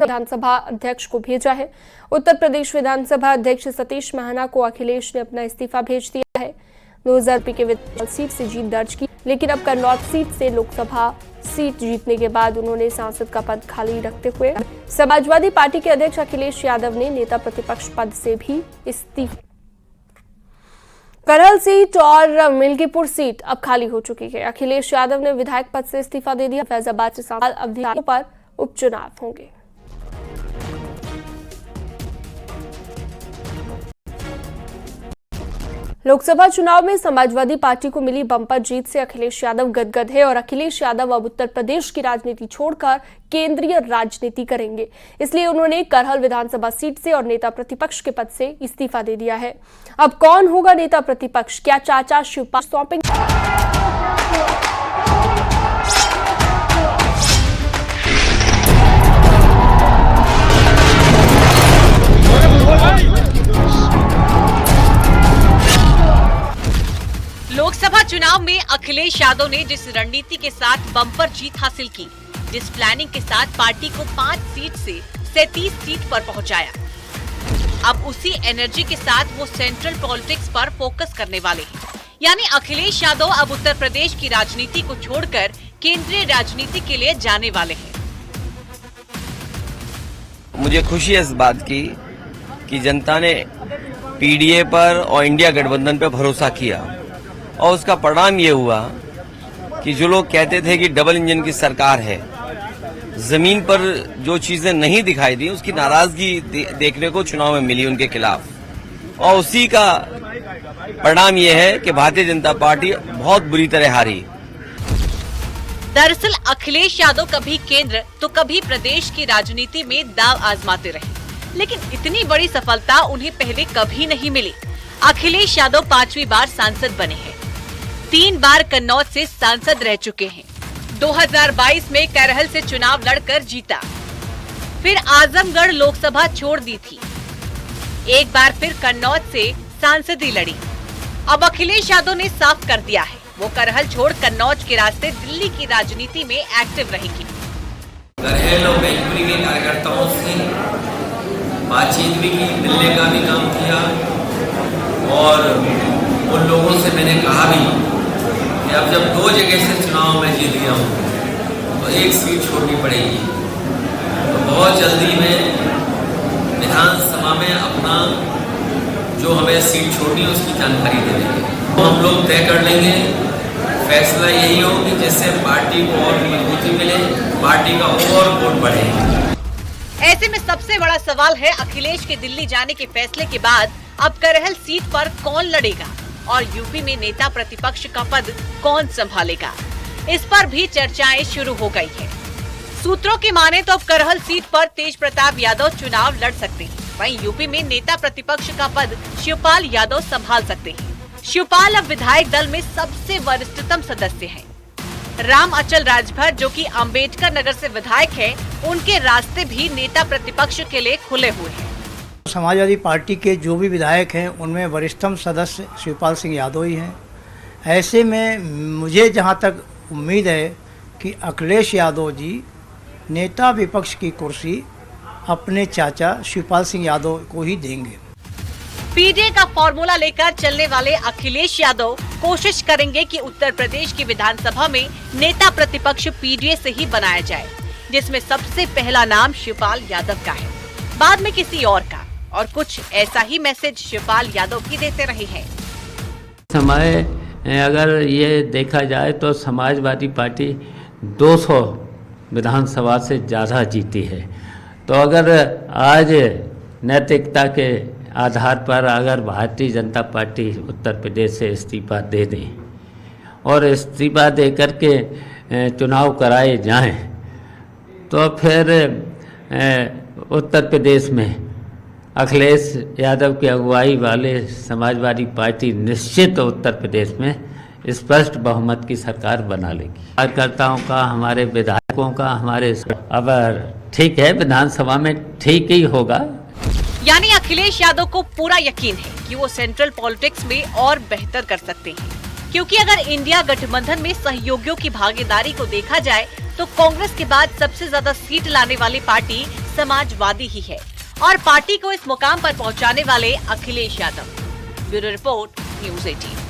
विधानसभा अध्यक्ष को भेजा है। उत्तर प्रदेश विधानसभा अध्यक्ष सतीश महाना को अखिलेश ने अपना इस्तीफा भेज दिया है। 2000 के विधानसभा सीट से जीत दर्ज की, लेकिन अब कन्नौज सीट से लोकसभा सीट जीतने के बाद उन्होंने सांसद का पद खाली रखते हुए समाजवादी पार्टी के अध्यक्ष अखिलेश यादव ने नेता प्रतिपक्ष पद से भी इस्तीफा। करहल सीट और मिल्कीपुर सीट अब खाली हो चुकी है। अखिलेश यादव ने विधायक पद से इस्तीफा दे दिया। फैजाबाद से सांसद अवधियों पर उपचुनाव होंगे। लोकसभा चुनाव में समाजवादी पार्टी को मिली बम्पर जीत से अखिलेश यादव गदगद है और अखिलेश यादव अब उत्तर प्रदेश की राजनीति छोड़कर केंद्रीय राजनीति करेंगे। इसलिए उन्होंने करहल विधानसभा सीट से और नेता प्रतिपक्ष के पद से इस्तीफा दे दिया है। अब कौन होगा नेता प्रतिपक्ष? क्या चाचा शिवपाल सौंपेंगे? लोकसभा चुनाव में अखिलेश यादव ने जिस रणनीति के साथ बम्पर जीत हासिल की, जिस प्लानिंग के साथ पार्टी को 5 सीट से 37 सीट पर पहुंचाया, अब उसी एनर्जी के साथ वो सेंट्रल पॉलिटिक्स पर फोकस करने वाले हैं। यानी अखिलेश यादव अब उत्तर प्रदेश की राजनीति को छोड़कर केंद्रीय राजनीति के लिए जाने वाले हैं। मुझे खुशी है इस बात की कि जनता ने पीडीए पर और इंडिया गठबंधन पर भरोसा किया और उसका परिणाम ये हुआ कि जो लोग कहते थे कि डबल इंजन की सरकार है, जमीन पर जो चीजें नहीं दिखाई दी उसकी नाराजगी देखने को चुनाव में मिली उनके खिलाफ। और उसी का परिणाम ये है कि भारतीय जनता पार्टी बहुत बुरी तरह हारी। दरअसल अखिलेश यादव कभी केंद्र तो कभी प्रदेश की राजनीति में दांव आजमाते रहे, लेकिन इतनी बड़ी सफलता उन्हें पहले कभी नहीं मिली। अखिलेश यादव 5वीं बार सांसद बने हैं, 3 बार कन्नौज से सांसद रह चुके हैं। 2022 में करहल से चुनाव लड़कर जीता, फिर आजमगढ़ लोकसभा छोड़ दी थी, एक बार फिर कन्नौज से सांसदी लड़ी। अब अखिलेश यादव ने साफ कर दिया है वो करहल छोड़ कन्नौज के रास्ते दिल्ली की राजनीति में एक्टिव रहेगी। करहल और मैनपुरी के कार्यकर्ताओं से बातचीत भी की, मिलने का भी काम किया और उन लोगों से मैंने कहा भी कि अब जब 2 जगह से चुनाव में जीत गया हूँ तो 1 सीट छोड़नी पड़ेगी। तो बहुत जल्दी में विधानसभा में अपना जो हमें सीट छोड़नी है उसकी जानकारी दे देंगे। तो हम लोग तय कर लेंगे, फैसला यही हो कि जिससे पार्टी को और मजबूती मिले, पार्टी का और वोट बढ़े। ऐसे में सबसे बड़ा सवाल है अखिलेश के दिल्ली जाने के फैसले के बाद अब करहल सीट पर कौन लड़ेगा और यूपी में नेता प्रतिपक्ष का पद कौन संभालेगा। इस पर भी चर्चाएं शुरू हो गई है। सूत्रों की माने तो अब करहल सीट पर तेज प्रताप यादव चुनाव लड़ सकते हैं, वहीं यूपी में नेता प्रतिपक्ष का पद शिवपाल यादव संभाल सकते हैं। शिवपाल अब विधायक दल में सबसे वरिष्ठतम सदस्य हैं। राम अचल राजभर जो कि अंबेडकर नगर से विधायक है, उनके रास्ते भी नेता प्रतिपक्ष के लिए खुले हुए हैं। समाजवादी पार्टी के जो भी विधायक हैं उनमें वरिष्ठतम सदस्य शिवपाल सिंह यादव ही हैं। ऐसे में मुझे जहां तक उम्मीद है कि अखिलेश यादव जी नेता विपक्ष की कुर्सी अपने चाचा शिवपाल सिंह यादव को ही देंगे। पीडीए का फॉर्मूला लेकर चलने वाले अखिलेश यादव कोशिश करेंगे कि उत्तर प्रदेश की विधानसभा में नेता प्रतिपक्ष पीडीए से ही बनाया जाए, जिसमें सबसे पहला नाम शिवपाल यादव का है, बाद में किसी और का। और कुछ ऐसा ही मैसेज शिवपाल यादव भी देते रहे हैं। समय अगर ये देखा जाए तो समाजवादी पार्टी 200 विधानसभा से ज़्यादा जीती है। तो अगर आज नैतिकता के आधार पर अगर भारतीय जनता पार्टी उत्तर प्रदेश से इस्तीफा दे दें और इस्तीफा दे करके चुनाव कराए जाएं, तो फिर उत्तर प्रदेश में अखिलेश यादव की अगुवाई वाले समाजवादी पार्टी निश्चित उत्तर प्रदेश में स्पष्ट बहुमत की सरकार बना लेगी। कार्यकर्ताओं का, हमारे विधायकों का, हमारे अब ठीक है विधानसभा में ठीक ही होगा। यानी अखिलेश यादव को पूरा यकीन है कि वो सेंट्रल पॉलिटिक्स में और बेहतर कर सकते हैं, क्योंकि अगर इंडिया गठबंधन में सहयोगियों की भागीदारी को देखा जाए तो कांग्रेस के बाद सबसे ज्यादा सीट लाने वाली पार्टी समाजवादी ही है और पार्टी को इस मुकाम पर पहुंचाने वाले Akhilesh Yadav. Bureau report, news 18।